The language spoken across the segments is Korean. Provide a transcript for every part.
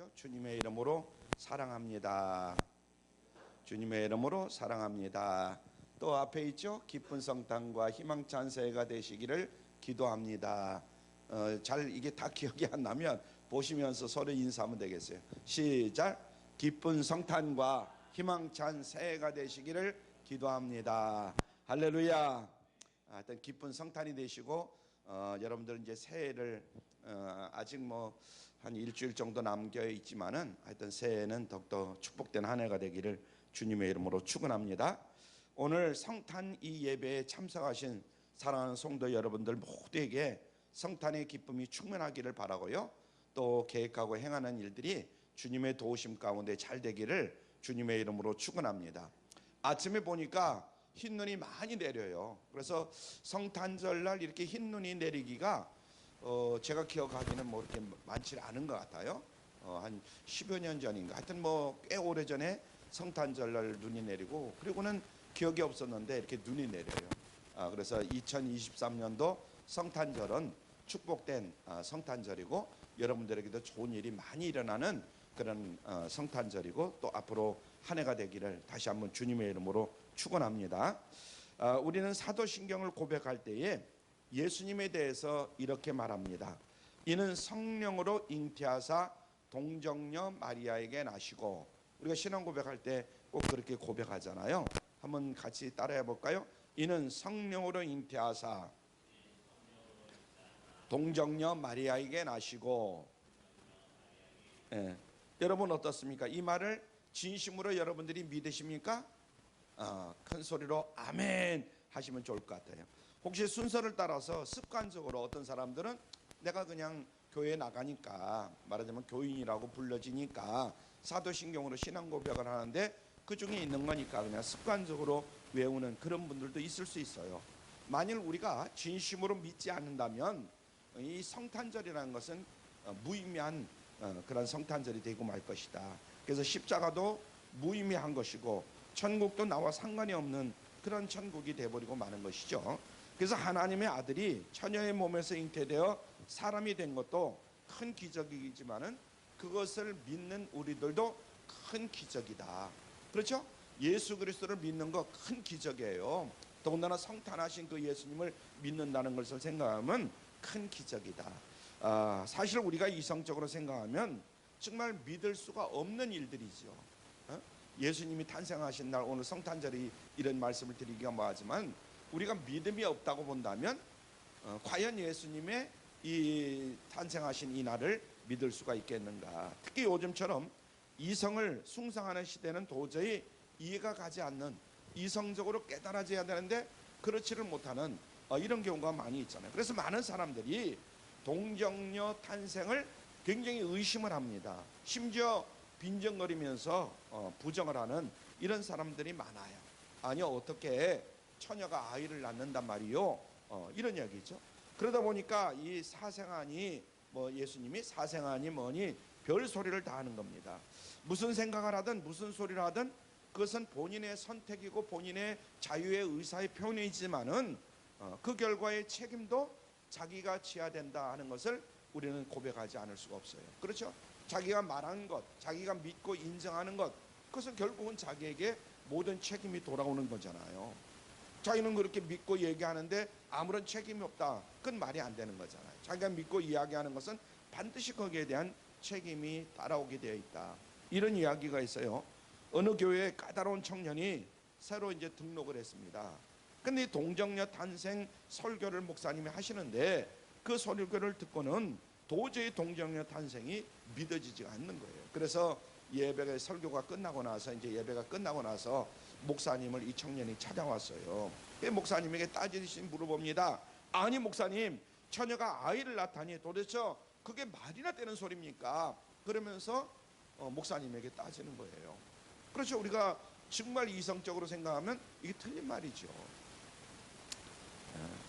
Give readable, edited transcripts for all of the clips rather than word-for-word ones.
시죠. 주님의 이름으로 사랑합니다. 주님의 이름으로 사랑합니다. 또 앞에 있죠. 기쁜 성탄과 희망찬 새해가 되시기를 기도합니다. 잘 이게 다 기억이 안 나면 보시면서 서로 인사하면 되겠어요. 시작. 기쁜 성탄과 희망찬 새해가 되시기를 기도합니다. 할렐루야. 하여튼 기쁜 성탄이 되시고 여러분들 이제 새해를 아직 뭐 한 일주일 정도 남겨 있지만은 하여튼 새해는 더욱더 축복된 한 해가 되기를 주님의 이름으로 축원합니다. 오늘 성탄 이 예배에 참석하신 사랑하는 성도 여러분들 모두에게 성탄의 기쁨이 충만하기를 바라고요. 또 계획하고 행하는 일들이 주님의 도우심 가운데 잘 되기를 주님의 이름으로 축원합니다. 아침에 보니까 흰눈이 많이 내려요. 그래서 성탄절날 이렇게 흰눈이 내리기가 제가 기억하기는 뭐 이렇게 많지 않은 것 같아요. 한 10여 년 전인가 하여튼 뭐 꽤 오래전에 성탄절날 눈이 내리고 그리고는 기억이 없었는데 이렇게 눈이 내려요. 그래서 2023년도 성탄절은 축복된 성탄절이고 여러분들에게도 좋은 일이 많이 일어나는 그런 성탄절이고 또 앞으로 한 해가 되기를 다시 한번 주님의 이름으로 축원합니다. 우리는 사도신경을 고백할 때에 예수님에 대해서 이렇게 말합니다. 이는 성령으로 잉태하사 동정녀 마리아에게 나시고, 우리가 신앙 고백할 때 꼭 그렇게 고백하잖아요. 한번 같이 따라해 볼까요? 이는 성령으로 잉태하사 동정녀 마리아에게 나시고. 여러분 어떻습니까? 이 말을 진심으로 여러분들이 믿으십니까? 큰 소리로 아멘 하시면 좋을 것 같아요. 혹시 순서를 따라서 습관적으로 어떤 사람들은 내가 그냥 교회에 나가니까, 말하자면 교인이라고 불려지니까 사도신경으로 신앙 고백을 하는데 그 중에 있는 거니까 그냥 습관적으로 외우는 그런 분들도 있을 수 있어요. 만일 우리가 진심으로 믿지 않는다면 이 성탄절이라는 것은 무의미한 그런 성탄절이 되고 말 것이다. 그래서 십자가도 무의미한 것이고 천국도 나와 상관이 없는 그런 천국이 되어버리고 마는 것이죠. 그래서 하나님의 아들이 처녀의 몸에서 잉태되어 사람이 된 것도 큰 기적이지만은 그것을 믿는 우리들도 큰 기적이다. 그렇죠? 예수 그리스도를 믿는 거 큰 기적이에요. 더군다나 성탄하신 그 예수님을 믿는다는 것을 생각하면 큰 기적이다. 사실 우리가 이성적으로 생각하면 정말 믿을 수가 없는 일들이죠. 예수님이 탄생하신 날 오늘 성탄절이 이런 말씀을 드리기가 뭐하지만 우리가 믿음이 없다고 본다면 과연 예수님의 이 탄생하신 이 날을 믿을 수가 있겠는가. 특히 요즘처럼 이성을 숭상하는 시대는 도저히 이해가 가지 않는, 이성적으로 깨달아져야 되는데 그렇지를 못하는 이런 경우가 많이 있잖아요. 그래서 많은 사람들이 동정녀 탄생을 굉장히 의심을 합니다. 심지어 빈정거리면서 부정을 하는 이런 사람들이 많아요. 아니요, 어떻게 처녀가 아이를 낳는단 말이요, 이런 이야기죠. 그러다 보니까 이 사생아니 뭐 예수님이 사생아니 뭐니 별 소리를 다 하는 겁니다. 무슨 생각을 하든 무슨 소리를 하든 그것은 본인의 선택이고 본인의 자유의 의사의 표현이지만은 그 결과의 책임도 자기가 져야 된다 하는 것을 우리는 고백하지 않을 수가 없어요. 그렇죠? 자기가 말한 것, 자기가 믿고 인정하는 것, 그것은 결국은 자기에게 모든 책임이 돌아오는 거잖아요. 자기는 그렇게 믿고 얘기하는데 아무런 책임이 없다, 그건 말이 안 되는 거잖아요. 자기가 믿고 이야기하는 것은 반드시 거기에 대한 책임이 따라오게 되어 있다, 이런 이야기가 있어요. 어느 교회에 까다로운 청년이 새로 이제 등록을 했습니다. 근데 동정녀 탄생 설교를 목사님이 하시는데 그 설교를 듣고는 도저히 동정녀 탄생이 믿어지지가 않는 거예요. 그래서 예배가 설교가 끝나고 나서 이제 예배가 끝나고 나서 목사님을 이 청년이 찾아왔어요. 목사님에게 따지듯이 물어봅니다. 아니 목사님, 처녀가 아이를 낳다니 도대체 그게 말이나 되는 소리입니까? 그러면서 목사님에게 따지는 거예요. 그렇죠. 우리가 정말 이성적으로 생각하면 이게 틀린 말이죠.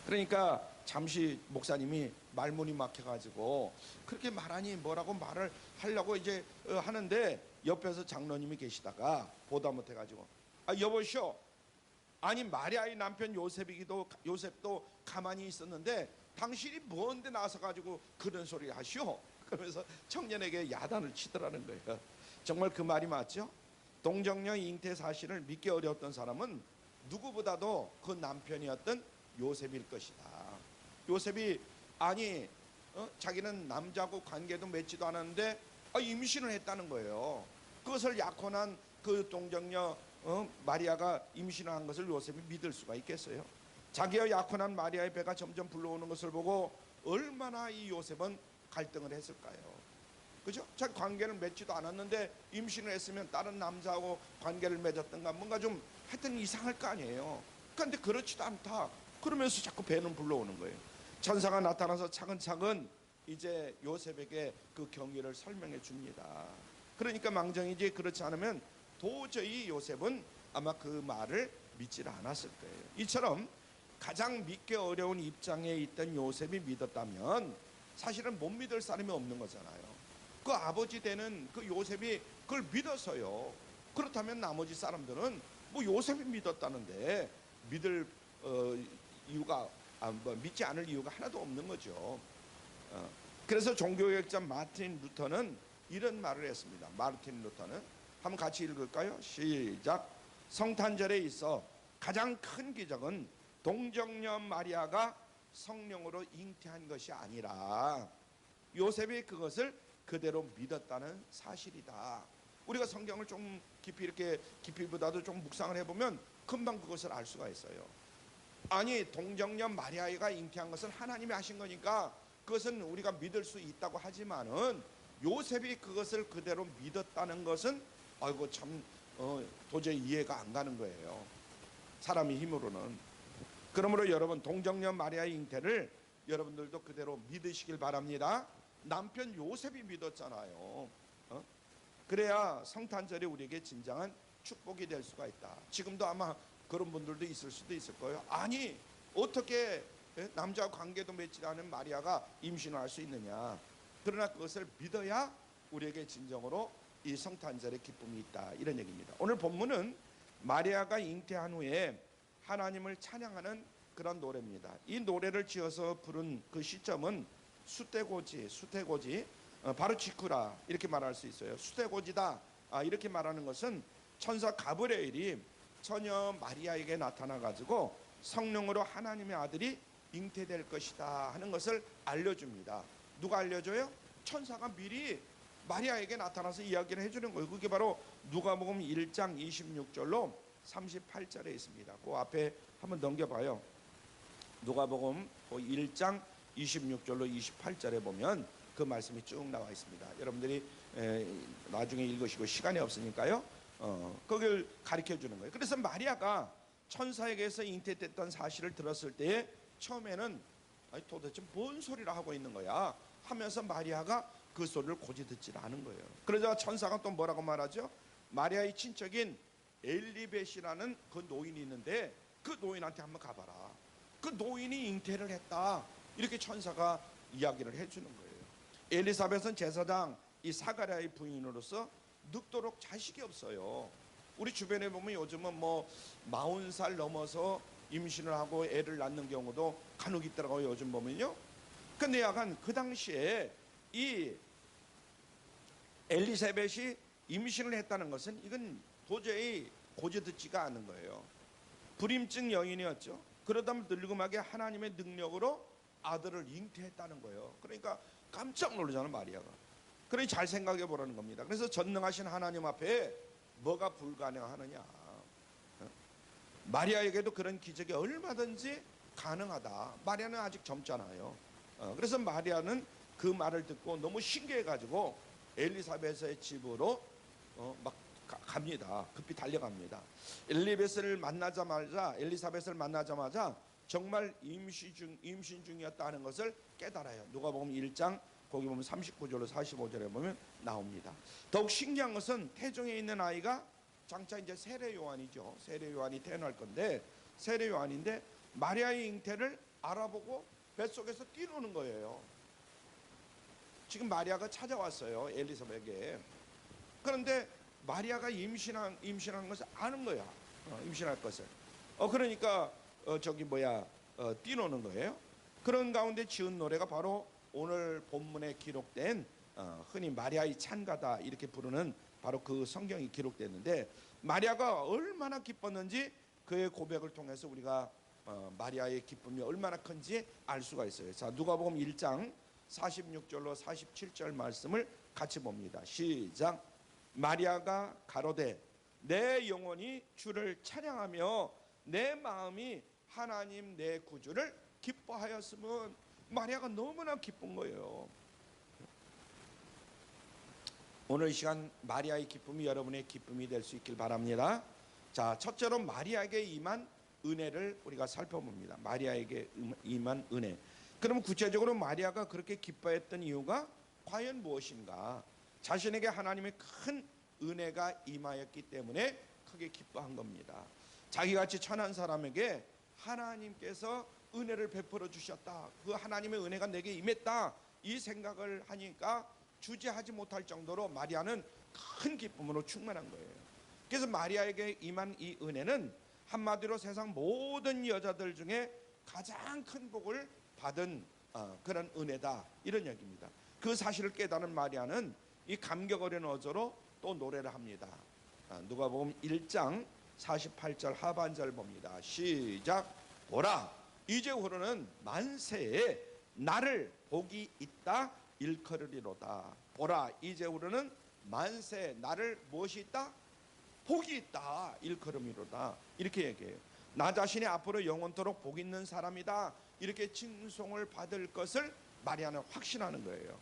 그러니까 잠시 목사님이 말문이 막혀가지고 그렇게 말하니 뭐라고 말을 하려고 이제 하는데 옆에서 장로님이 계시다가 보다 못해가지고 여보시오, 아니 마리아의 남편 요셉도 가만히 있었는데 당신이 뭔데 나서 가지고 그런 소리 하시오? 그러면서 청년에게 야단을 치더라는 거예요. 정말 그 말이 맞죠? 동정녀 잉태 사실을 믿기 어려웠던 사람은 누구보다도 그 남편이었던 요셉일 것이다. 요셉이 아니 자기는 남자하고 관계도 맺지도 않았는데 임신을 했다는 거예요. 그것을 약혼한 그 동정녀 마리아가 임신한 것을 요셉이 믿을 수가 있겠어요? 자기와 약혼한 마리아의 배가 점점 불러오는 것을 보고 얼마나 이 요셉은 갈등을 했을까요? 그죠? 자기 관계를 맺지도 않았는데 임신을 했으면 다른 남자하고 관계를 맺었던가 뭔가 좀 하여튼 이상할 거 아니에요. 그런데 그렇지도 않다. 그러면서 자꾸 배는 불러오는 거예요. 천사가 나타나서 차근차근 이제 요셉에게 그 경위를 설명해 줍니다. 그러니까 망정이지, 그렇지 않으면 도저히 요셉은 아마 그 말을 믿지 않았을 거예요. 이처럼 가장 믿기 어려운 입장에 있던 요셉이 믿었다면 사실은 못 믿을 사람이 없는 거잖아요. 그 아버지 되는 그 요셉이 그걸 믿어서요. 그렇다면 나머지 사람들은 뭐 요셉이 믿었다는데 믿을 이유가 믿지 않을 이유가 하나도 없는 거죠. 그래서 종교개혁자 마틴 루터는 이런 말을 했습니다. 마틴 루터는 한번 같이 읽을까요? 시작. 성탄절에 있어 가장 큰 기적은 동정녀 마리아가 성령으로 잉태한 것이 아니라 요셉이 그것을 그대로 믿었다는 사실이다. 우리가 성경을 좀 깊이보다도 좀 묵상을 해보면 금방 그것을 알 수가 있어요. 아니 동정녀 마리아가 잉태한 것은 하나님이 하신 거니까 그것은 우리가 믿을 수 있다고 하지만은 요셉이 그것을 그대로 믿었다는 것은 아이고 참 도저히 이해가 안 가는 거예요. 사람의 힘으로는. 그러므로 여러분 동정녀 마리아의 잉태를 여러분들도 그대로 믿으시길 바랍니다. 남편 요셉이 믿었잖아요. 그래야 성탄절이 우리에게 진정한 축복이 될 수가 있다. 지금도 아마 그런 분들도 있을 수도 있을 거예요. 아니 어떻게 남자와 관계도 맺지 않은 마리아가 임신을 할 수 있느냐. 그러나 그것을 믿어야 우리에게 진정으로 이 성탄절의 기쁨이 있다, 이런 얘기입니다. 오늘 본문은 마리아가 잉태한 후에 하나님을 찬양하는 그런 노래입니다. 이 노래를 지어서 부른 그 시점은 수태고지 바로 직후라 이렇게 말할 수 있어요. 수태고지다 이렇게 말하는 것은 천사 가브리엘이 처녀 마리아에게 나타나 가지고 성령으로 하나님의 아들이 잉태될 것이다 하는 것을 알려줍니다. 누가 알려줘요? 천사가 미리 마리아에게 나타나서 이야기를 해주는 거예요. 그게 바로 누가복음 1장 26절로 38절에 있습니다. 그 앞에 한번 넘겨봐요. 누가복음 1장 26절로 28절에 보면 그 말씀이 쭉 나와 있습니다. 여러분들이 나중에 읽으시고 시간이 없으니까요. 그걸 가르쳐 주는 거예요. 그래서 마리아가 천사에게서 잉태됐던 사실을 들었을 때에 처음에는 아니 도대체 뭔 소리를 하고 있는 거야 하면서 마리아가 그 소리를 고지 듣질 않은 거예요. 그러자 천사가 또 뭐라고 말하죠? 마리아의 친척인 엘리벳이라는 그 노인이 있는데 그 노인한테 한번 가봐라. 그 노인이 잉태를 했다. 이렇게 천사가 이야기를 해주는 거예요. 엘리사벳은 제사장 이 사가랴의 부인으로서 늙도록 자식이 없어요. 우리 주변에 보면 요즘은 뭐 40살 넘어서 임신을 하고 애를 낳는 경우도 간혹 있더라고요. 요즘 보면요. 근데 약간 그 당시에 이 엘리사벳이 임신을 했다는 것은 이건 도저히 고지 듣지가 않은 거예요. 불임증 여인이었죠. 그러다 늙음하게 하나님의 능력으로 아들을 잉태했다는 거예요. 그러니까 깜짝 놀라잖아요, 마리아가. 그러니 잘 생각해 보라는 겁니다. 그래서 전능하신 하나님 앞에 뭐가 불가능하느냐. 마리아에게도 그런 기적이 얼마든지 가능하다. 마리아는 아직 젊잖아요. 그래서 마리아는 그 말을 듣고 너무 신기해가지고 엘리사벳의 집으로 막 갑니다. 급히 달려갑니다. 엘리사벳을 만나자마자 정말 임신 중이었다는 것을 깨달아요. 누가복음 1장 거기 보면 39절로 45절에 보면 나옵니다. 더욱 신기한 것은 태중에 있는 아이가 장차 이제 세례 요한이죠. 세례 요한이 태어날 건데 세례 요한인데 마리아의 잉태를 알아보고 뱃속에서 뛰노는 거예요. 지금 마리아가 찾아왔어요, 엘리사벳에게. 그런데 마리아가 임신한 것을 아는 거야. 임신할 것을. 그러니까 뛰노는 거예요. 그런 가운데 지은 노래가 바로 오늘 본문에 기록된 흔히 마리아의 찬가다 이렇게 부르는 바로 그 성경이 기록됐는데, 마리아가 얼마나 기뻤는지 그의 고백을 통해서 우리가 마리아의 기쁨이 얼마나 큰지 알 수가 있어요. 자, 누가복음 1장 46절로 47절 말씀을 같이 봅니다. 시작. 마리아가 가로되 내 영혼이 주를 찬양하며 내 마음이 하나님 내 구주를 기뻐하였으면, 마리아가 너무나 기쁜 거예요. 오늘 이 시간 마리아의 기쁨이 여러분의 기쁨이 될 수 있길 바랍니다. 자, 첫째로 마리아에게 임한 은혜를 우리가 살펴봅니다. 마리아에게 임한 은혜. 그럼 구체적으로 마리아가 그렇게 기뻐했던 이유가 과연 무엇인가? 자신에게 하나님의 큰 은혜가 임하였기 때문에 크게 기뻐한 겁니다. 자기같이 천한 사람에게 하나님께서 은혜를 베풀어 주셨다, 그 하나님의 은혜가 내게 임했다, 이 생각을 하니까 주체하지 못할 정도로 마리아는 큰 기쁨으로 충만한 거예요. 그래서 마리아에게 임한 이 은혜는 한마디로 세상 모든 여자들 중에 가장 큰 복을 받은 그런 은혜다, 이런 얘기입니다. 그 사실을 깨달은 마리아는 이 감격 어린 어조로 또 노래를 합니다. 누가복음 1장 48절 하반절 봅니다. 시작. 보라, 이제후로는 만세에 나를 복이 있다 일컬으리로다. 보라, 이제후로는 만세 나를 무엇이 있다? 복이 있다 일컬음이로다, 이렇게 얘기해요. 나 자신이 앞으로 영원토록 복 있는 사람이다, 이렇게 칭송을 받을 것을 마리아는 확신하는 거예요.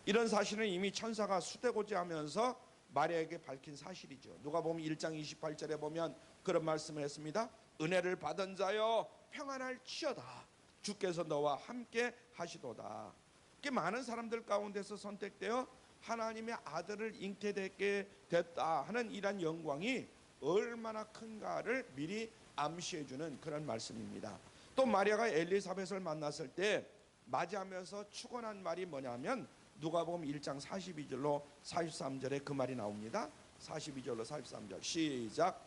이런 사실은 이미 천사가 수대고지하면서 마리아에게 밝힌 사실이죠. 누가복음 1장 28절에 보면 그런 말씀을 했습니다. 은혜를 받은 자여 평안할지어다, 주께서 너와 함께 하시도다. 많은 사람들 가운데서 선택되어 하나님의 아들을 잉태되게 됐다 하는 이런 영광이 얼마나 큰가를 미리 암시해주는 그런 말씀입니다. 또 마리아가 엘리사벳을 만났을 때 맞이하면서 축원한 말이 뭐냐면 누가복음 1장 42절로 43절에 그 말이 나옵니다. 42절로 43절 시작.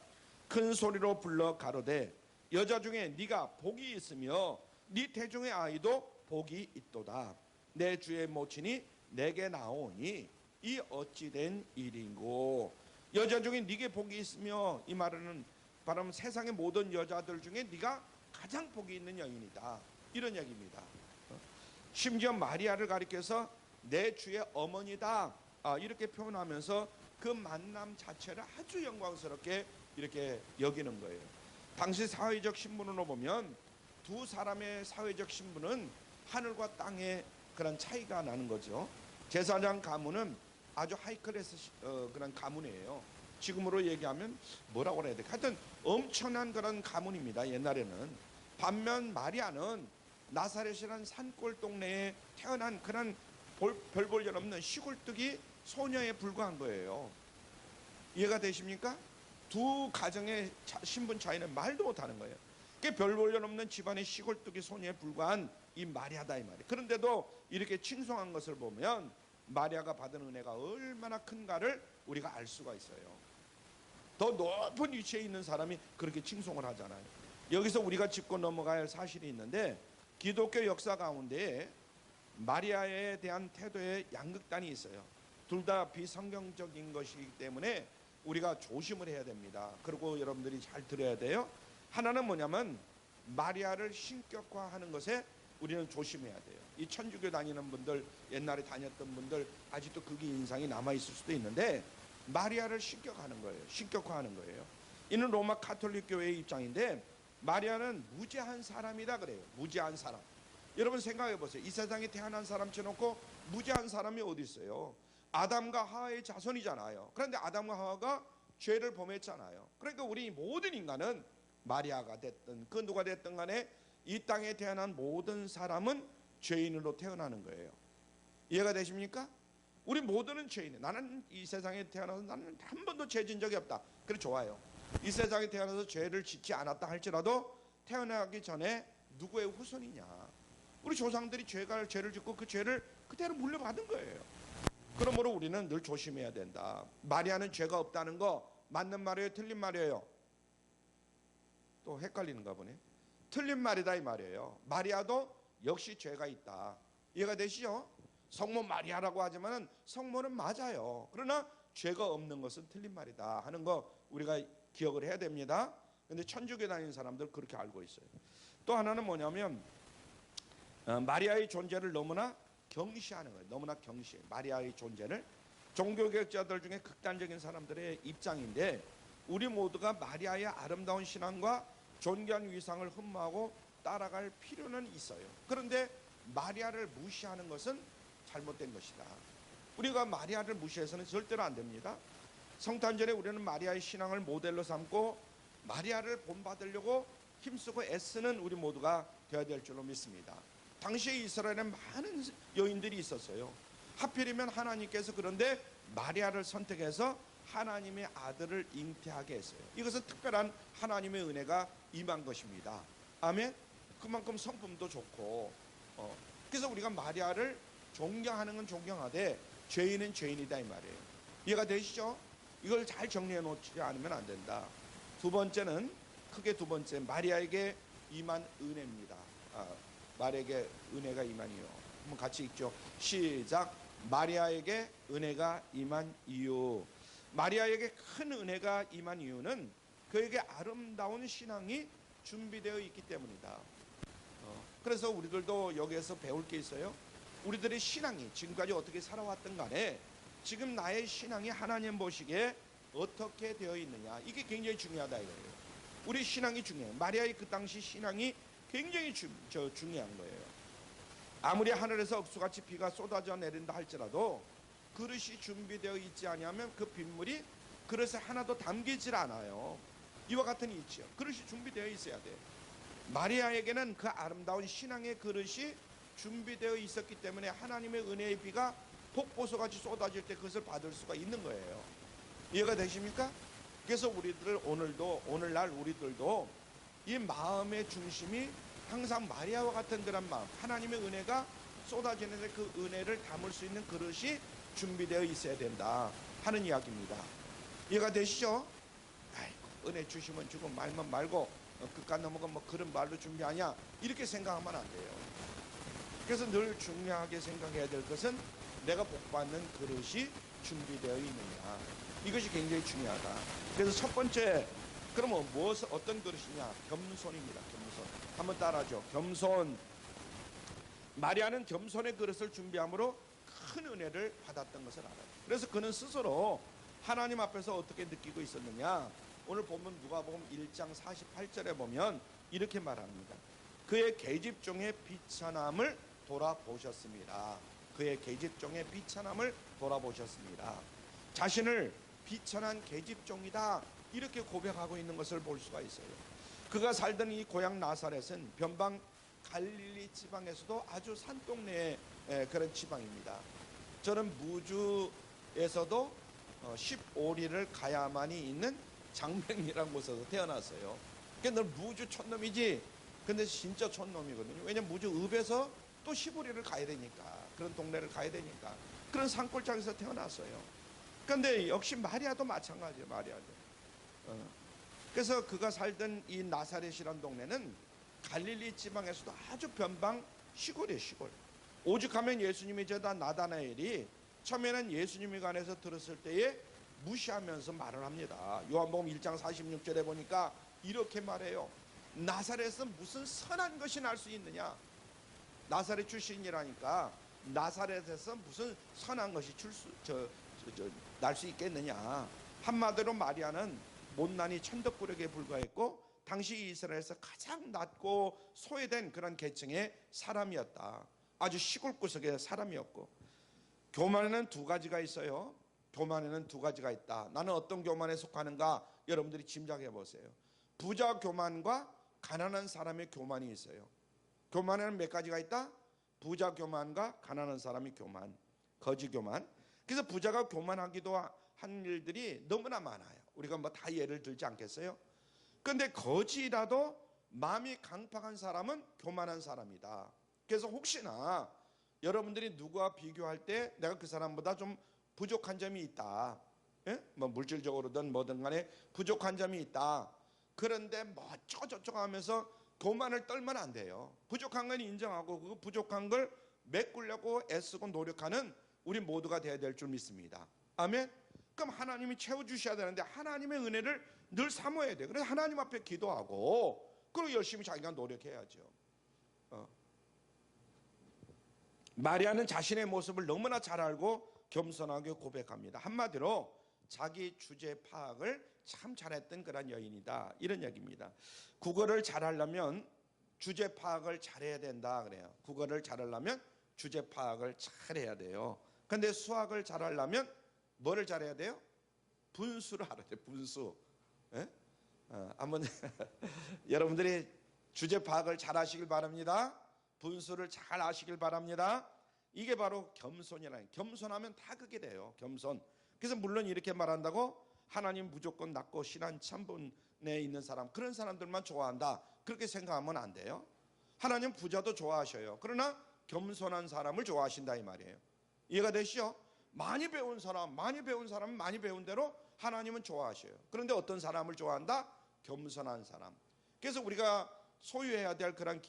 큰 소리로 불러 가로되 여자 중에 네가 복이 있으며 네 태중의 아이도 복이 있도다. 내 주의 모친이 내게 나오니 이 어찌된 일인고. 여자 중에 네게 복이 있으며, 이 말은 바로 세상의 모든 여자들 중에 네가 가장 복이 있는 여인이다, 이런 얘기입니다. 심지어 마리아를 가리켜서 내 주의 어머니다 이렇게 표현하면서 그 만남 자체를 아주 영광스럽게 이렇게 여기는 거예요. 당시 사회적 신분으로 보면 두 사람의 사회적 신분은 하늘과 땅의 그런 차이가 나는 거죠. 제사장 가문은 아주 하이클래스 그런 가문이에요. 지금으로 얘기하면 뭐라고 해야 돼? 하여튼 엄청난 그런 가문입니다, 옛날에는. 반면 마리아는 나사렛이라는 산골 동네에 태어난 그런 별 볼 일 없는 시골뜨기 소녀에 불과한 거예요. 이해가 되십니까? 두 가정의 신분 차이는 말도 못하는 거예요. 별 볼 일 없는 집안의 시골뜨기 소녀에 불과한 이 마리아다, 이 말이에요. 그런데도 이렇게 칭송한 것을 보면 마리아가 받은 은혜가 얼마나 큰가를 우리가 알 수가 있어요. 더 높은 위치에 있는 사람이 그렇게 칭송을 하잖아요. 여기서 우리가 짚고 넘어가야 할 사실이 있는데, 기독교 역사 가운데 마리아에 대한 태도의 양극단이 있어요. 둘 다 비성경적인 것이기 때문에 우리가 조심을 해야 됩니다. 그리고 여러분들이 잘 들어야 돼요. 하나는 뭐냐면 마리아를 신격화하는 것에 우리는 조심해야 돼요. 이 천주교 다니는 분들, 옛날에 다녔던 분들 아직도 그게 인상이 남아있을 수도 있는데, 마리아를 신격화하는 거예요. 신격화하는 거예요. 이는 로마 가톨릭 교회의 입장인데, 마리아는 무죄한 사람이다 그래요. 무죄한 사람. 여러분 생각해 보세요. 이 세상에 태어난 사람 쳐놓고 무죄한 사람이 어디 있어요? 아담과 하와의 자손이잖아요. 그런데 아담과 하와가 죄를 범했잖아요. 그러니까 우리 모든 인간은 마리아가 됐든 그 누가 됐든 간에 이 땅에 태어난 모든 사람은 죄인으로 태어나는 거예요. 이해가 되십니까? 우리 모두는 죄인이에요. 나는 이 세상에 태어나서 나는 한 번도 죄 진 적이 없다. 그래, 좋아요. 이 세상에 태어나서 죄를 짓지 않았다 할지라도 태어나기 전에 누구의 후손이냐? 우리 조상들이 죄를 짓고 그 죄를 그대로 물려받은 거예요. 그러므로 우리는 늘 조심해야 된다. 마리아는 죄가 없다는 거 맞는 말이에요, 틀린 말이에요? 또 헷갈리는가 보네. 틀린 말이다 이 말이에요. 마리아도 역시 죄가 있다. 이해가 되시죠? 성모 마리아라고 하지만은 성모는 맞아요. 그러나 죄가 없는 것은 틀린 말이다 하는 거 우리가 기억을 해야 됩니다. 근데 천주교 다니는 사람들 그렇게 알고 있어요. 또 하나는 뭐냐면 마리아의 존재를 너무나 경시하는 거예요. 너무나 경시해. 마리아의 존재를 종교개혁자들 중에 극단적인 사람들의 입장인데, 우리 모두가 마리아의 아름다운 신앙과 존귀한 위상을 흠모하고 따라갈 필요는 있어요. 그런데 마리아를 무시하는 것은 잘못된 것이다. 우리가 마리아를 무시해서는 절대로 안 됩니다. 성탄절에 우리는 마리아의 신앙을 모델로 삼고 마리아를 본받으려고 힘쓰고 애쓰는 우리 모두가 되어야 될 줄로 믿습니다. 당시에 이스라엘에 많은 여인들이 있었어요. 하필이면 하나님께서 그런데 마리아를 선택해서 하나님의 아들을 잉태하게 했어요. 이것은 특별한 하나님의 은혜가 임한 것입니다. 아멘. 그만큼 성품도 좋고 그래서 우리가 마리아를 존경하는 건 존경하되 죄인은 죄인이다 이 말이에요. 이해가 되시죠? 이걸 잘 정리해 놓지 않으면 안 된다. 두 번째는 크게 두 번째, 마리아에게 임한 은혜입니다. 마리아에게 은혜가 임한 이유. 한번 같이 읽죠. 시작. 마리아에게 은혜가 임한 이유. 마리아에게 큰 은혜가 임한 이유는 그에게 아름다운 신앙이 준비되어 있기 때문이다. 그래서 우리들도 여기에서 배울 게 있어요. 우리들의 신앙이 지금까지 어떻게 살아왔든 간에 지금 나의 신앙이 하나님 보시기에 어떻게 되어 있느냐, 이게 굉장히 중요하다 이거예요. 우리 신앙이 중요해요. 마리아의 그 당시 신앙이 굉장히 중요한 거예요. 아무리 하늘에서 억수같이 비가 쏟아져 내린다 할지라도 그릇이 준비되어 있지 아니하면 그 빗물이 그릇에 하나도 담기질 않아요. 이와 같은 이치요. 그릇이 준비되어 있어야 돼. 마리아에게는 그 아름다운 신앙의 그릇이 준비되어 있었기 때문에 하나님의 은혜의 비가 폭포수같이 쏟아질 때 그것을 받을 수가 있는 거예요. 이해가 되십니까? 그래서 우리들 오늘날 우리들도 이 마음의 중심이 항상 마리아와 같은 그런 마음, 하나님의 은혜가 쏟아지는데 그 은혜를 담을 수 있는 그릇이 준비되어 있어야 된다 하는 이야기입니다. 이해가 되시죠? 아이고, 은혜 주시면 주고 말만 말고 그깟 넘어가 뭐 그런 말로 준비하냐, 이렇게 생각하면 안 돼요. 그래서 늘 중요하게 생각해야 될 것은 내가 복받는 그릇이 준비되어 있느냐, 이것이 굉장히 중요하다. 그래서 첫 번째, 그러면 어떤 그릇이냐? 겸손입니다. 겸손. 한번 따라하죠. 겸손. 마리아는 겸손의 그릇을 준비함으로 큰 은혜를 받았던 것을 알아요. 그래서 그는 스스로 하나님 앞에서 어떻게 느끼고 있었느냐, 오늘 보면 누가복음 1장 48절에 보면 이렇게 말합니다. 그의 계집종의 비천함을 돌아보셨습니다. 그의 계집종의 비천함을 돌아보셨습니다. 자신을 비천한 계집종이다 이렇게 고백하고 있는 것을 볼 수가 있어요. 그가 살던 이 고향 나사렛은 변방 갈릴리 지방에서도 아주 산동네의 그런 지방입니다. 저는 무주에서도 15리를 가야만이 있는 장명리라는 곳에서 태어났어요. 그러니까 늘 무주 촌놈이지, 근데 진짜 촌놈이거든요. 왜냐면 무주 읍에서 또 15리를 가야 되니까, 그런 동네를 가야 되니까 그런 산골짜기에서 태어났어요. 그런데 역시 마리아도 마찬가지예요. 마리아도. 그래서 그가 살던 이 나사렛이라는 동네는 갈릴리 지방에서도 아주 변방 시골이에요. 시골. 오죽하면 예수님의 제자 나다나엘이 처음에는 예수님에 관해서 들었을 때에 무시하면서 말을 합니다. 요한복음 1장 46절에 보니까 이렇게 말해요. 나사렛은 무슨 선한 것이 날 수 있느냐. 나사렛 출신이라니까 나사렛에서 무슨 선한 것이 날 수 있겠느냐. 한마디로 마리아는 못난이 천덕꾸러기에 불과했고 당시 이스라엘에서 가장 낮고 소외된 그런 계층의 사람이었다. 아주 시골 구석의 사람이었고, 교만에는 두 가지가 있어요. 교만에는 두 가지가 있다. 나는 어떤 교만에 속하는가 여러분들이 짐작해 보세요. 부자 교만과 가난한 사람의 교만이 있어요. 교만에는 몇 가지가 있다? 부자 교만과 가난한 사람의 교만, 거지 교만. 그래서 부자가 교만하기도 한 일들이 너무나 많아요. 우리가 뭐 다 예를 들지 않겠어요? 그런데 거지라도 마음이 강팍한 사람은 교만한 사람이다. 그래서 혹시나 여러분들이 누구와 비교할 때 내가 그 사람보다 좀 부족한 점이 있다, 뭐 물질적으로든 뭐든 간에 부족한 점이 있다, 그런데 뭐 어쩌고 저쩌고 하면서 교만을 떨면 안 돼요. 부족한 건 인정하고 그 부족한 걸 메꾸려고 애쓰고 노력하는 우리 모두가 되어야 될 줄 믿습니다. 아멘. 그럼 하나님이 채워주셔야 되는데 하나님의 은혜를 늘 사모해야 돼요. 그래서 하나님 앞에 기도하고 그리고 열심히 자기가 노력해야죠. 마리아는 자신의 모습을 너무나 잘 알고 겸손하게 고백합니다. 한마디로 자기 주제 파악을 참 잘했던 그런 여인이다, 이런 얘기입니다. 국어를 잘하려면 주제 파악을 잘해야 된다 그래요. 국어를 잘하려면 주제 파악을 잘해야 돼요. 근데 수학을 잘하려면 뭐를 잘해야 돼요? 분수를 알아야 돼요. 분수. 예? 한번 여러분들이 주제 파악을 잘 하시길 바랍니다. 분수를 잘 아시길 바랍니다. 이게 바로 겸손이라는, 겸손하면 다 그게 돼요. 겸손. 그래서 물론 이렇게 말한다고 하나님 무조건 낮고 신한 참분에 있는 사람, 그런 사람들만 좋아한다, 그렇게 생각하면 안 돼요. 하나님 부자도 좋아하셔요. 그러나 겸손한 사람을 좋아하신다 이 말이에요. 이해가 되시죠? 많이 배운 사람은 많이 배운 대로 하나님은 좋아하셔요. 그런데 어떤 사람을 좋아한다? 겸손한 사람. 그래서 우리가 소유해야 될 그런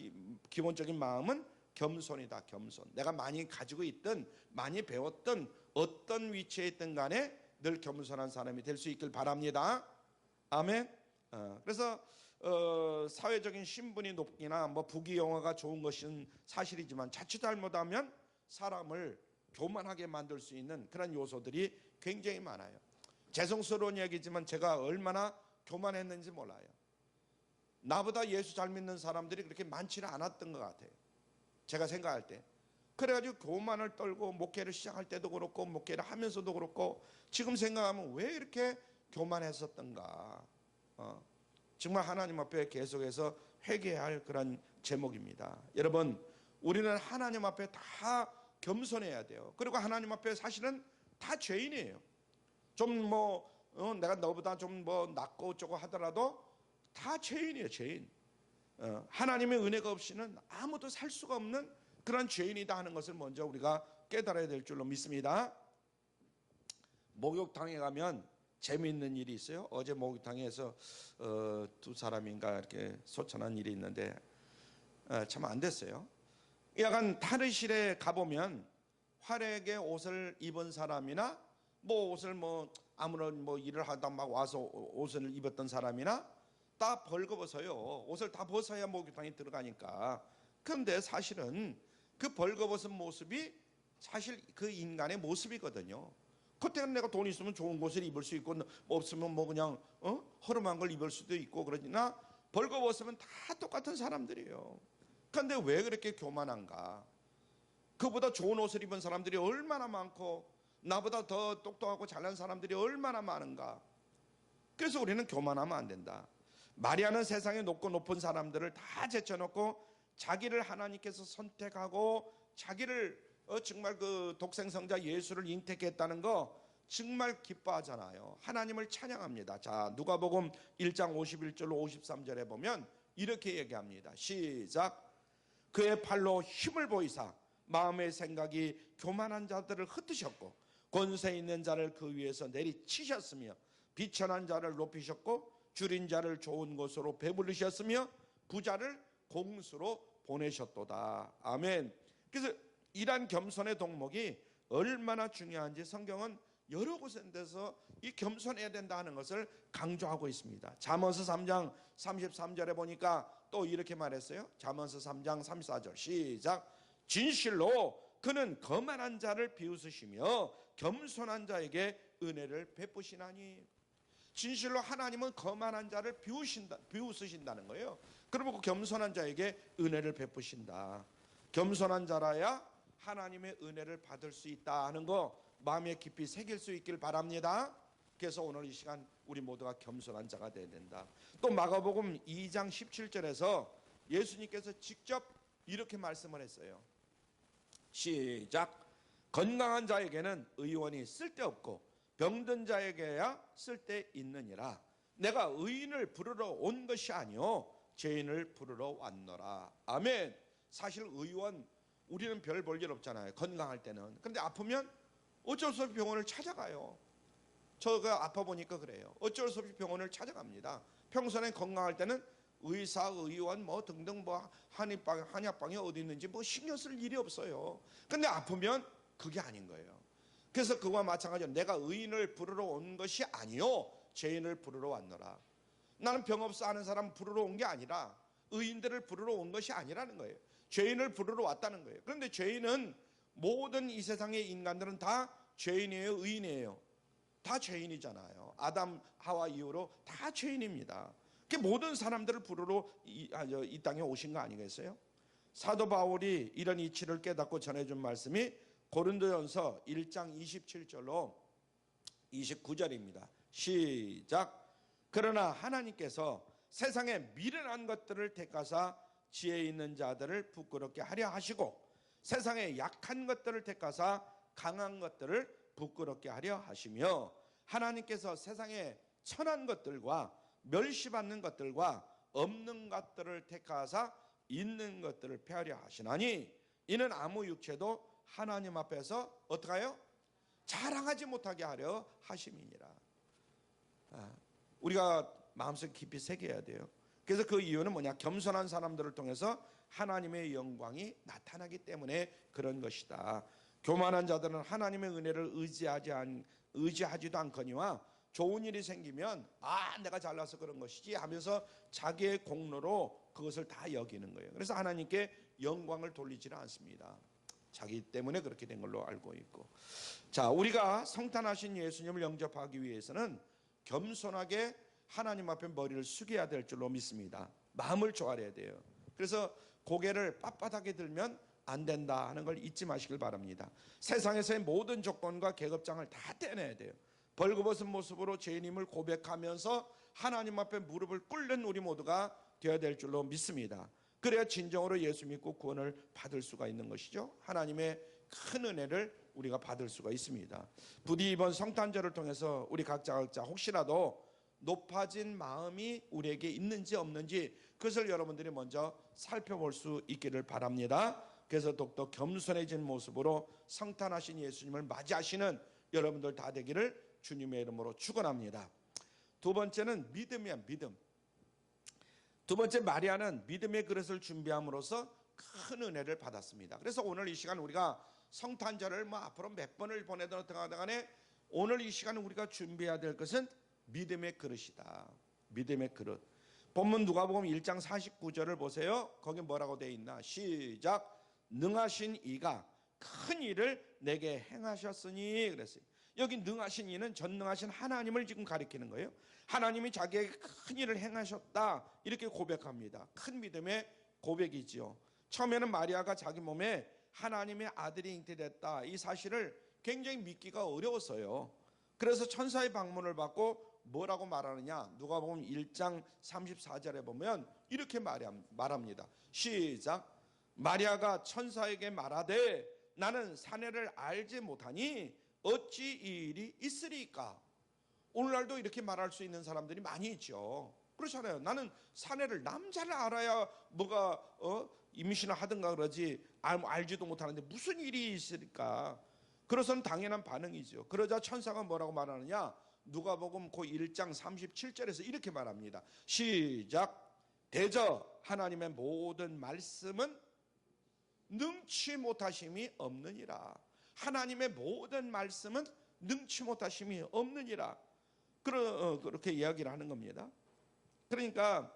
기본적인 마음은 겸손이다. 겸손. 내가 많이 가지고 있든 많이 배웠든 어떤 위치에 있든 간에 늘 겸손한 사람이 될 수 있길 바랍니다. 아멘. 그래서 사회적인 신분이 높기나 뭐 부귀영화가 좋은 것은 사실이지만 자칫 잘못하면 사람을 교만하게 만들 수 있는 그런 요소들이 굉장히 많아요. 죄송스러운 얘기지만 제가 얼마나 교만했는지 몰라요. 나보다 예수 잘 믿는 사람들이 그렇게 많지는 않았던 것 같아요. 제가 생각할 때. 그래가지고 교만을 떨고 목회를 시작할 때도 그렇고 목회를 하면서도 그렇고 지금 생각하면 왜 이렇게 교만했었던가. 정말 하나님 앞에 계속해서 회개해야 할 그런 제목입니다. 여러분, 우리는 하나님 앞에 다 겸손해야 돼요. 그리고 하나님 앞에 사실은 다 죄인이에요. 좀 내가 너보다 좀 낫고 어쩌고 하더라도 다 죄인이에요. 죄인. 하나님의 은혜가 없이는 아무도 살 수가 없는 그런 죄인이다 하는 것을 먼저 우리가 깨달아야 될 줄로 믿습니다. 목욕탕에 가면 재미있는 일이 있어요. 어제 목욕탕에서 두 사람인가 이렇게 소천한 일이 있는데 참 안 됐어요. 약간 탈의실에 가보면 화려하게 옷을 입은 사람이나 옷을 아무런 일을 하다 막 와서 옷을 입었던 사람이나 다 벌거벗어요. 옷을 다 벗어야 목욕탕에 들어가니까. 그런데 사실은 그 벌거벗은 모습이 사실 그 인간의 모습이거든요. 그때는 내가 돈 있으면 좋은 옷을 입을 수 있고 없으면 그냥 허름한 걸 입을 수도 있고 그러나 벌거벗으면 다 똑같은 사람들이에요. 그런데 왜 그렇게 교만한가? 그보다 좋은 옷을 입은 사람들이 얼마나 많고 나보다 더 똑똑하고 잘난 사람들이 얼마나 많은가? 그래서 우리는 교만하면 안 된다. 마리아는 세상에 높고 높은 사람들을 다 제쳐놓고 자기를 하나님께서 선택하고 자기를 정말 그 독생성자 예수를 인택했다는 거 정말 기뻐하잖아요. 하나님을 찬양합니다. 자, 누가복음 1장 51절로 53절에 보면 이렇게 얘기합니다. 시작. 그의 팔로 힘을 보이사 마음의 생각이 교만한 자들을 흩으셨고 권세 있는 자를 그 위에서 내리치셨으며 비천한 자를 높이셨고 줄인 자를 좋은 곳으로 배부르셨으며 부자를 공수로 보내셨도다. 아멘. 그래서 이러한 겸손의 덕목이 얼마나 중요한지 성경은 여러 곳에서 이 겸손해야 된다 하는 것을 강조하고 있습니다. 잠언서 3장 33절에 보니까 또 이렇게 말했어요. 잠언서 3장 34절 시작. 진실로 그는 거만한 자를 비웃으시며 겸손한 자에게 은혜를 베푸시나니. 진실로 하나님은 거만한 자를 비웃으신다는 거예요. 그러면 그 겸손한 자에게 은혜를 베푸신다. 겸손한 자라야 하나님의 은혜를 받을 수 있다 하는 거 마음에 깊이 새길 수 있길 바랍니다. 그래서 오늘 이 시간 우리 모두가 겸손한 자가 되어야 된다. 또 마가복음 2장 17절에서 예수님께서 직접 이렇게 말씀을 했어요. 시작. 건강한 자에게는 의원이 쓸데없고 병든 자에게야 쓸데있느니라. 내가 의인을 부르러 온 것이 아니요 죄인을 부르러 왔노라. 아멘. 사실 의원, 우리는 별 볼 일 없잖아요. 건강할 때는. 그런데 아프면 어쩔 수 없이 병원을 찾아가요. 저가 아파 보니까 그래요. 어쩔 수 없이 병원을 찾아갑니다. 평소에 건강할 때는 의사, 의원 뭐 등등 뭐 한약방이 어디 있는지 뭐 신경 쓸 일이 없어요. 근데 아프면 그게 아닌 거예요. 그래서 그와 마찬가지로 내가 의인을 부르러 온 것이 아니요 죄인을 부르러 왔노라. 나는 병 없어 하는 사람 부르러 온 게 아니라 의인들을 부르러 온 것이 아니라는 거예요. 죄인을 부르러 왔다는 거예요. 그런데 죄인은 모든 이 세상의 인간들은 다 죄인이에요, 의인이에요? 다 죄인이잖아요. 아담 하와 이후로 다 죄인입니다. 그 모든 사람들을 부르러 이 땅에 오신 거 아니겠어요? 사도 바울이 이런 이치를 깨닫고 전해준 말씀이 고린도전서 1장 27절로 29절입니다. 시작. 그러나 하나님께서 세상에 미련한 것들을 택하사 지혜 있는 자들을 부끄럽게 하려 하시고 세상에 약한 것들을 택하사 강한 것들을 부끄럽게 하려 하시며 하나님께서 세상에 천한 것들과 멸시받는 것들과 없는 것들을 택하사 있는 것들을 폐하려 하시나니 이는 아무 육체도 하나님 앞에서 어떡하여? 자랑하지 못하게 하려 하심이니라. 우리가 마음속에 깊이 새겨야 돼요. 그래서 그 이유는 뭐냐? 겸손한 사람들을 통해서 하나님의 영광이 나타나기 때문에 그런 것이다. 교만한 자들은 하나님의 은혜를 의지하지도 않거니와 좋은 일이 생기면 내가 잘나서 그런 것이지 하면서 자기의 공로로 그것을 다 여기는 거예요. 그래서 하나님께 영광을 돌리지는 않습니다. 자기 때문에 그렇게 된 걸로 알고 있고. 자, 우리가 성탄하신 예수님을 영접하기 위해서는 겸손하게 하나님 앞에 머리를 숙여야 될 줄로 믿습니다. 마음을 조아려야 돼요. 그래서 고개를 빳빳하게 들면 안 된다 하는 걸 잊지 마시길 바랍니다. 세상에서의 모든 조건과 계급장을 다 떼내야 돼요. 벌거벗은 모습으로 죄인임을 고백하면서 하나님 앞에 무릎을 꿇는 우리 모두가 되어야 될 줄로 믿습니다. 그래야 진정으로 예수 믿고 구원을 받을 수가 있는 것이죠. 하나님의 큰 은혜를 우리가 받을 수가 있습니다. 부디 이번 성탄절을 통해서 우리 각자 혹시라도 높아진 마음이 우리에게 있는지 없는지 그것을 여러분들이 먼저 살펴볼 수 있기를 바랍니다. 그래서 더욱더 겸손해진 모습으로 성탄하신 예수님을 맞이하시는 여러분들 다 되기를 주님의 이름으로 축원합니다. 두 번째는 믿음이야, 믿음. 두 번째, 마리아는 믿음의 그릇을 준비함으로써 큰 은혜를 받았습니다. 그래서 오늘 이 시간 우리가 성탄절을 앞으로 몇 번을 보내든 어떻게 간에 오늘 이 시간 우리가 준비해야 될 것은 믿음의 그릇이다. 믿음의 그릇. 본문 누가복음 1장 49절을 보세요. 거기 뭐라고 되어 있나? 시작. 능하신 이가 큰 일을 내게 행하셨으니 그랬어요. 여기 능하신 이는 전능하신 하나님을 지금 가리키는 거예요. 하나님이 자기에게 큰 일을 행하셨다 이렇게 고백합니다. 큰 믿음의 고백이지요. 처음에는 마리아가 자기 몸에 하나님의 아들이 잉태됐다 이 사실을 굉장히 믿기가 어려웠어요. 그래서 천사의 방문을 받고 뭐라고 말하느냐? 누가복음 1장 34절에 보면 이렇게 말합니다. 시작. 마리아가 천사에게 말하되 나는 사내를 알지 못하니 어찌 이 일이 있으리까? 오늘날도 이렇게 말할 수 있는 사람들이 많이 있죠. 그렇잖아요. 나는 사내를 남자를 알아야 뭐가 임신을 하든가 그러지 알지도 못하는데 무슨 일이 있을까? 그래서는 당연한 반응이죠. 그러자 천사가 뭐라고 말하느냐? 누가복음 그 1장 37절에서 이렇게 말합니다. 시작. 대저 하나님의 모든 말씀은 능치 못하심이 없느니라. 하나님의 모든 말씀은 능치 못하심이 없느니라. 그렇게 이야기를 하는 겁니다. 그러니까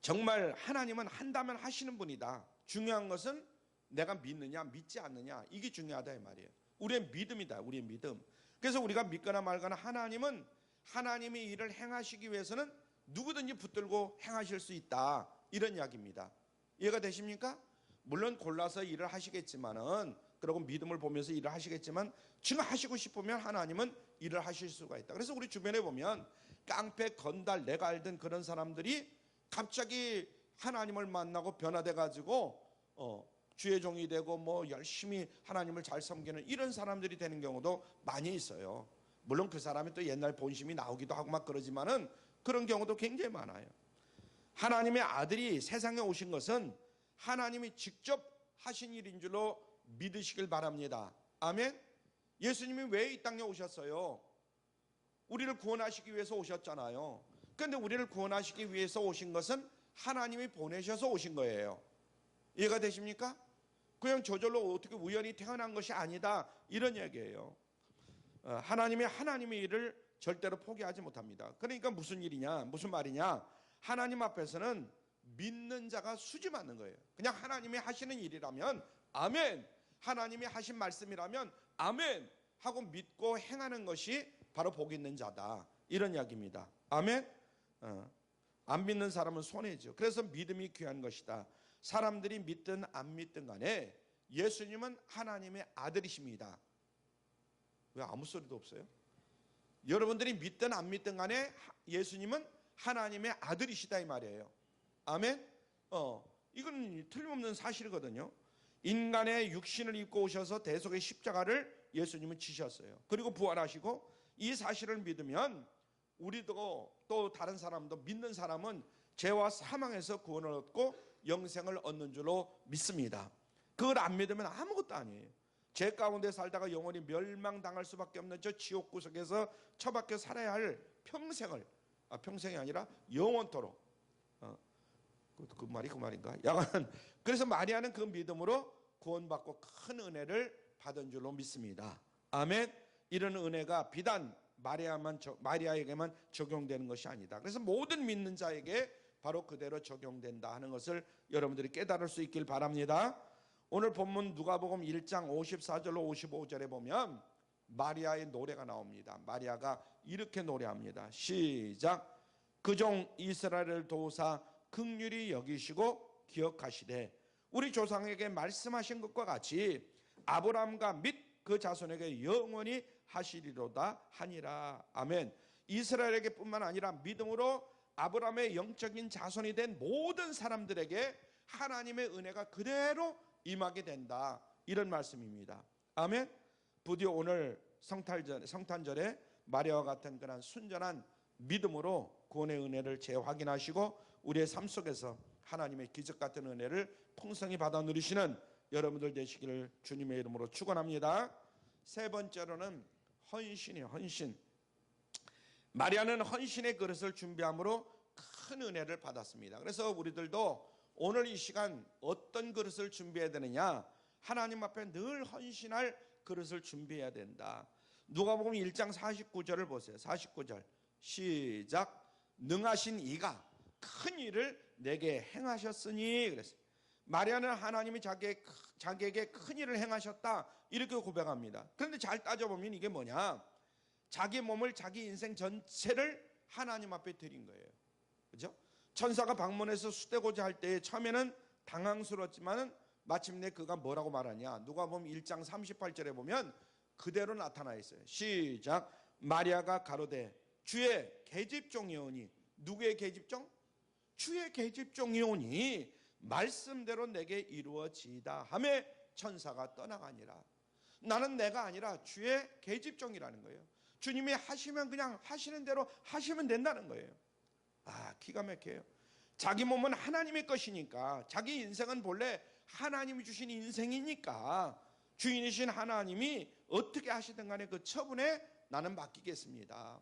정말 하나님은 한다면 하시는 분이다. 중요한 것은 내가 믿느냐 믿지 않느냐 이게 중요하다 이 말이에요. 우리의 믿음이다. 우리의 믿음. 그래서 우리가 믿거나 말거나 하나님은 하나님이 일을 행하시기 위해서는 누구든지 붙들고 행하실 수 있다 이런 이야기입니다. 이해가 되십니까? 물론 골라서 일을 하시겠지만은 그리고 믿음을 보면서 일을 하시겠지만 지금 하시고 싶으면 하나님은 일을 하실 수가 있다. 그래서 우리 주변에 보면 깡패, 건달, 내가 알던 그런 사람들이 갑자기 하나님을 만나고 변화돼 가지고 주의 종이 되고 뭐 열심히 하나님을 잘 섬기는 이런 사람들이 되는 경우도 많이 있어요. 물론 그 사람이 또 옛날 본심이 나오기도 하고 막 그러지만은 그런 경우도 굉장히 많아요. 하나님의 아들이 세상에 오신 것은 하나님이 직접 하신 일인 줄로 믿으시길 바랍니다. 아멘. 예수님이 왜 이 땅에 오셨어요? 우리를 구원하시기 위해서 오셨잖아요. 그런데 우리를 구원하시기 위해서 오신 것은 하나님이 보내셔서 오신 거예요. 이해가 되십니까? 그냥 저절로 어떻게 우연히 태어난 것이 아니다, 이런 얘기예요. 하나님의 일을 절대로 포기하지 못합니다. 그러니까 무슨 일이냐, 무슨 말이냐, 하나님 앞에서는 믿는 자가 수지 맞는 거예요. 그냥 하나님이 하시는 일이라면 아멘, 하나님이 하신 말씀이라면 아멘 하고 믿고 행하는 것이 바로 복 있는 자다, 이런 이야기입니다. 아멘. 안 믿는 사람은 손해죠. 그래서 믿음이 귀한 것이다. 사람들이 믿든 안 믿든 간에 예수님은 하나님의 아들이십니다. 왜 아무 소리도 없어요? 여러분들이 믿든 안 믿든 간에 예수님은 하나님의 아들이시다, 이 말이에요. 아멘. 이건 틀림없는 사실이거든요. 인간의 육신을 입고 오셔서 대속의 십자가를 예수님은 지셨어요. 그리고 부활하시고, 이 사실을 믿으면 우리도 또 다른 사람도, 믿는 사람은 죄와 사망에서 구원을 얻고 영생을 얻는 줄로 믿습니다. 그걸 안 믿으면 아무것도 아니에요. 죄 가운데 살다가 영원히 멸망당할 수밖에 없는 저 지옥 구석에서 처박혀 살아야 할 평생을, 평생이 아니라 영원토록, 그 말인가? 야간. 그래서 마리아는 그 믿음으로 구원받고 큰 은혜를 받은 줄로 믿습니다. 아멘. 이런 은혜가 비단 마리아에게만 적용되는 것이 아니다. 그래서 모든 믿는 자에게 바로 그대로 적용된다 하는 것을 여러분들이 깨달을 수 있길 바랍니다. 오늘 본문 누가복음 1장 54절로 55절에 보면 마리아의 노래가 나옵니다. 마리아가 이렇게 노래합니다. 시작. 그 종 이스라엘을 도우사 긍휼히 여기시고 기억하시되 우리 조상에게 말씀하신 것과 같이 아브라함과 및 그 자손에게 영원히 하시리로다 하니라. 아멘. 이스라엘에게 뿐만 아니라 믿음으로 아브라함의 영적인 자손이 된 모든 사람들에게 하나님의 은혜가 그대로 임하게 된다, 이런 말씀입니다. 아멘. 부디 오늘 성탄절에 마리아와 같은 그런 순전한 믿음으로 구원의 은혜를 재확인하시고 우리의 삶 속에서 하나님의 기적 같은 은혜를 풍성히 받아 누리시는 여러분들 되시기를 주님의 이름으로 축원합니다. 세 번째로는 헌신이에요. 헌신. 마리아는 헌신의 그릇을 준비함으로 큰 은혜를 받았습니다. 그래서 우리들도 오늘 이 시간 어떤 그릇을 준비해야 되느냐, 하나님 앞에 늘 헌신할 그릇을 준비해야 된다. 누가복음 1장 49절을 보세요. 49절 시작. 능하신 이가 큰 일을 내게 행하셨으니. 그랬어요. 마리아는 하나님이 자기에게 큰 일을 행하셨다, 이렇게 고백합니다. 그런데 잘 따져보면 이게 뭐냐, 자기 몸을, 자기 인생 전체를 하나님 앞에 드린 거예요. 그죠? 천사가 방문해서 수대고자 할 때에 처음에는 당황스러웠지만 마침내 그가 뭐라고 말하냐, 누가복음 1장 38절에 보면 그대로 나타나 있어요. 시작. 마리아가 가로되 주의 계집종이오니. 누구의 계집종? 주의 계집종이오니 말씀대로 내게 이루어지이다 하매 천사가 떠나가니라. 나는 내가 아니라 주의 계집종이라는 거예요. 주님이 하시면 그냥 하시는 대로 하시면 된다는 거예요. 기가 막혀요. 자기 몸은 하나님의 것이니까, 자기 인생은 본래 하나님이 주신 인생이니까 주인이신 하나님이 어떻게 하시든 간에 그 처분에 나는 맡기겠습니다,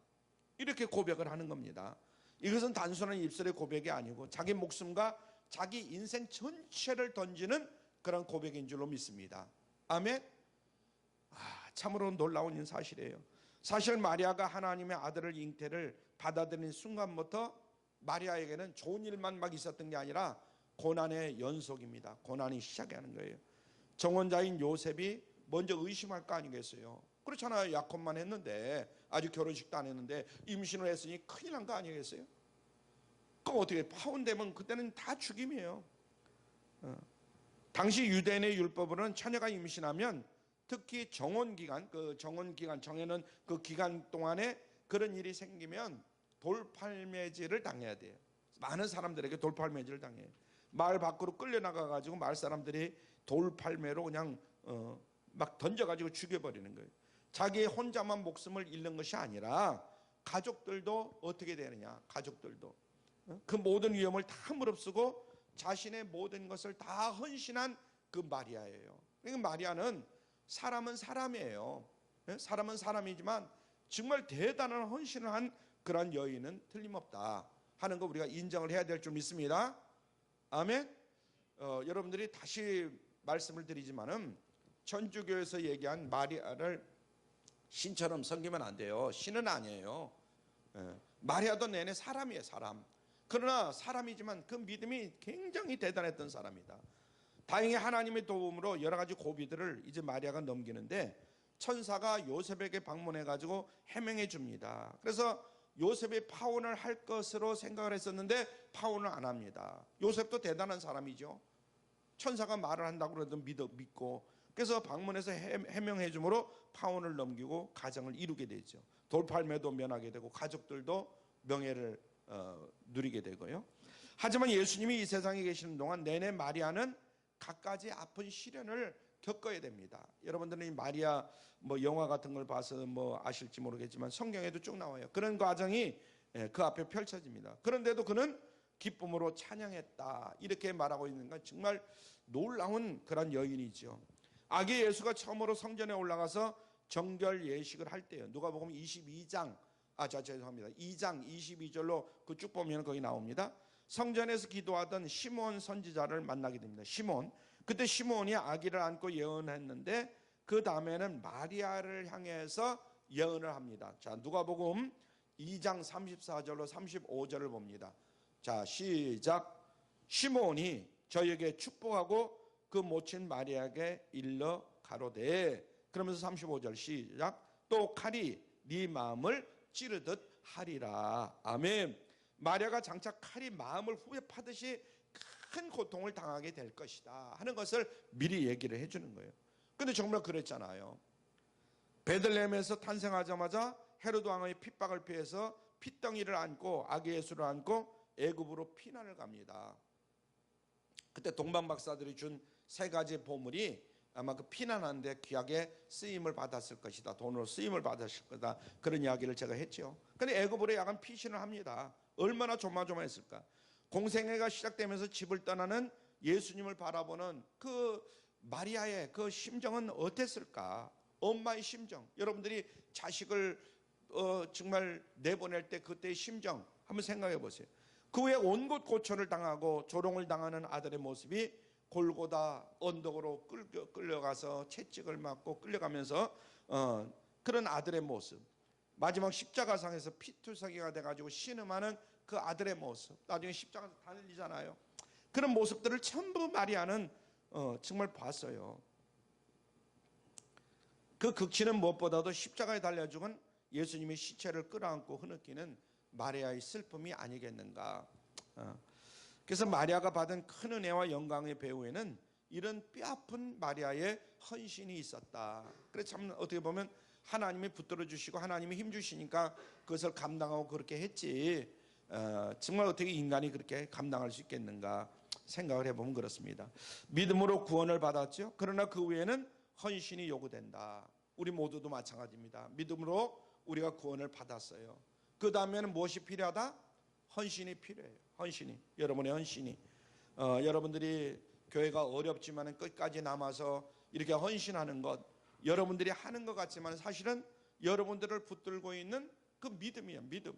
이렇게 고백을 하는 겁니다. 이것은 단순한 입술의 고백이 아니고 자기 목숨과 자기 인생 전체를 던지는 그런 고백인 줄로 믿습니다. 아멘. 참으로 놀라운 사실이에요. 사실 마리아가 하나님의 아들을, 잉태를 받아들인 순간부터 마리아에게는 좋은 일만 막 있었던 게 아니라 고난의 연속입니다. 고난이 시작하는 거예요. 정혼자인 요셉이 먼저 의심할 거 아니겠어요? 그렇잖아요. 약혼만 했는데, 아직 결혼식도 안 했는데 임신을 했으니 큰일 난 거 아니겠어요? 그럼 어떻게, 파혼되면 그때는 다 죽임이에요. 당시 유대인의 율법으로는 처녀가 임신하면 특히 정혼기간, 정해놓은 그 기간 동안에 그런 일이 생기면 돌팔매질을 당해야 돼요. 많은 사람들에게 돌팔매질을 당해요. 마을 밖으로 끌려나가가지고 마을 사람들이 돌팔매로 그냥 막 던져가지고 죽여버리는 거예요. 자기 혼자만 목숨을 잃는 것이 아니라 가족들도 어떻게 되느냐, 가족들도 그 모든 위험을 다 무릅쓰고 자신의 모든 것을 다 헌신한 그 마리아예요. 그러니까 마리아는 사람은 사람이에요. 사람은 사람이지만 정말 대단한 헌신을 한 그런 여인은 틀림없다. 하는 거 우리가 인정을 해야 될 줄 믿습니다. 아멘. 여러분들이 다시 말씀을 드리지만은 천주교에서 얘기한 마리아를 신처럼 섬기면 안 돼요. 신은 아니에요. 마리아도 내내 사람이에요, 사람. 그러나 사람이지만 그 믿음이 굉장히 대단했던 사람이다. 다행히 하나님의 도움으로 여러 가지 고비들을 이제 마리아가 넘기는데 천사가 요셉에게 방문해 가지고 해명해 줍니다. 그래서 요셉이 파혼을 할 것으로 생각을 했었는데 파혼을 안 합니다. 요셉도 대단한 사람이죠. 천사가 말을 한다고 그래도 믿고, 그래서 방문해서 해명해 줌으로 파혼을 넘기고 가정을 이루게 되죠. 돌팔매도 면하게 되고 가족들도 명예를 누리게 되고요. 하지만 예수님이 이 세상에 계시는 동안 내내 마리아는 갖가지 아픈 시련을 겪어야 됩니다. 여러분들은 이 마리아 영화 같은 걸 봐서 아실지 모르겠지만 성경에도 쭉 나와요. 그런 과정이 그 앞에 펼쳐집니다. 그런데도 그는 기쁨으로 찬양했다, 이렇게 말하고 있는 건 정말 놀라운 그런 여인이죠. 아기 예수가 처음으로 성전에 올라가서 정결 예식을 할 때요, 누가복음 2장 22절로 그 쭉 보면 거기 나옵니다. 성전에서 기도하던 시몬 선지자를 만나게 됩니다. 시몬, 그때 시몬이 아기를 안고 예언했는데 그 다음에는 마리아를 향해서 예언을 합니다. 자, 누가복음 2장 34절로 35절을 봅니다. 자, 시작. 시몬이 저에게 축복하고 그 모친 마리아에게 일러 가로되, 그러면서 35절 시작. 또 칼이 네 마음을 찌르듯 하리라. 아멘. 마리아가 장차 칼이 마음을 후벼 파듯이 큰 고통을 당하게 될 것이다 하는 것을 미리 얘기를 해주는 거예요. 근데 정말 그랬잖아요. 베들레헴에서 탄생하자마자 헤로드 왕의 핍박을 피해서 핏덩이를 안고 아기 예수를 안고 애굽으로 피난을 갑니다. 그때 동방 박사들이 준 세 가지 보물이 아마 그 피난하는데 귀하게 쓰임을 받았을 것이다, 돈으로 쓰임을 받았을 거다, 그런 이야기를 제가 했죠. 근데 애굽으로 야간 피신을 합니다. 얼마나 조마조마했을까. 공생애가 시작되면서 집을 떠나는 예수님을 바라보는 그 마리아의 그 심정은 어땠을까. 엄마의 심정, 여러분들이 자식을 정말 내보낼 때 그때의 심정 한번 생각해 보세요. 그 후에 온갖 고초를 당하고 조롱을 당하는 아들의 모습이 골고다 언덕으로 끌려가서 채찍을 맞고 끌려가면서 그런 아들의 모습, 마지막 십자가상에서 피투성이가 돼가지고 신음하는 그 아들의 모습, 나중에 십자가에서 다 늘리잖아요. 그런 모습들을 전부 마리아는 정말 봤어요. 그 극치는 무엇보다도 십자가에 달려 죽은 예수님의 시체를 끌어안고 흐느끼는 마리아의 슬픔이 아니겠는가. 그래서 마리아가 받은 큰 은혜와 영광의 배후에는 이런 뼈아픈 마리아의 헌신이 있었다. 그래서 참 어떻게 보면 하나님이 붙들어 주시고 하나님이 힘 주시니까 그것을 감당하고 그렇게 했지, 정말 어떻게 인간이 그렇게 감당할 수 있겠는가 생각을 해보면 그렇습니다. 믿음으로 구원을 받았죠. 그러나 그 후에는 헌신이 요구된다. 우리 모두도 마찬가지입니다. 믿음으로 우리가 구원을 받았어요. 그 다음에는 무엇이 필요하다? 헌신이 필요해요. 헌신이, 여러분의 헌신이. 여러분들이 교회가 어렵지만 끝까지 남아서 이렇게 헌신하는 것, 여러분들이 하는 것 같지만 사실은 여러분들을 붙들고 있는 그 믿음이에요. 믿음.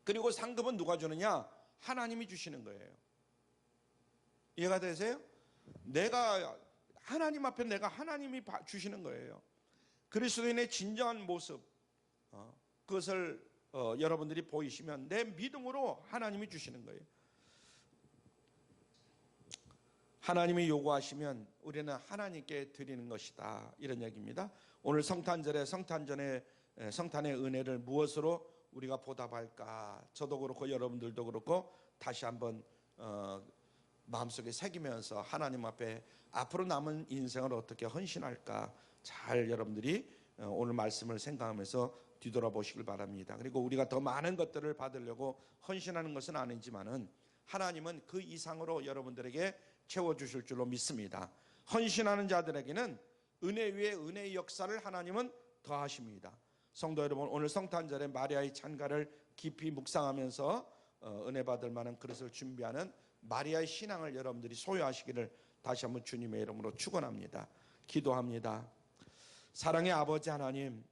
그리고 상급은 누가 주느냐? 하나님이 주시는 거예요. 이해가 되세요? 내가 하나님 앞에 내가 하나님이 주시는 거예요. 그리스도인의 진정한 모습, 그것을 여러분들이 보이시면 내 믿음으로 하나님이 주시는 거예요. 하나님이 요구하시면 우리는 하나님께 드리는 것이다, 이런 얘기입니다. 오늘 성탄절에 성탄의 은혜를 무엇으로 우리가 보답할까? 저도 그렇고 여러분들도 그렇고 다시 한번 마음속에 새기면서 하나님 앞에 앞으로 남은 인생을 어떻게 헌신할까, 잘 여러분들이 오늘 말씀을 생각하면서 뒤돌아보시길 바랍니다. 그리고 우리가 더 많은 것들을 받으려고 헌신하는 것은 아니지만은 하나님은 그 이상으로 여러분들에게 채워주실 줄로 믿습니다. 헌신하는 자들에게는 은혜 위에 은혜의 역사를 하나님은 더하십니다. 성도 여러분, 오늘 성탄절에 마리아의 찬가를 깊이 묵상하면서 은혜 받을 만한 그릇을 준비하는 마리아의 신앙을 여러분들이 소유하시기를 다시 한번 주님의 이름으로 축원합니다. 기도합니다. 사랑의 아버지 하나님,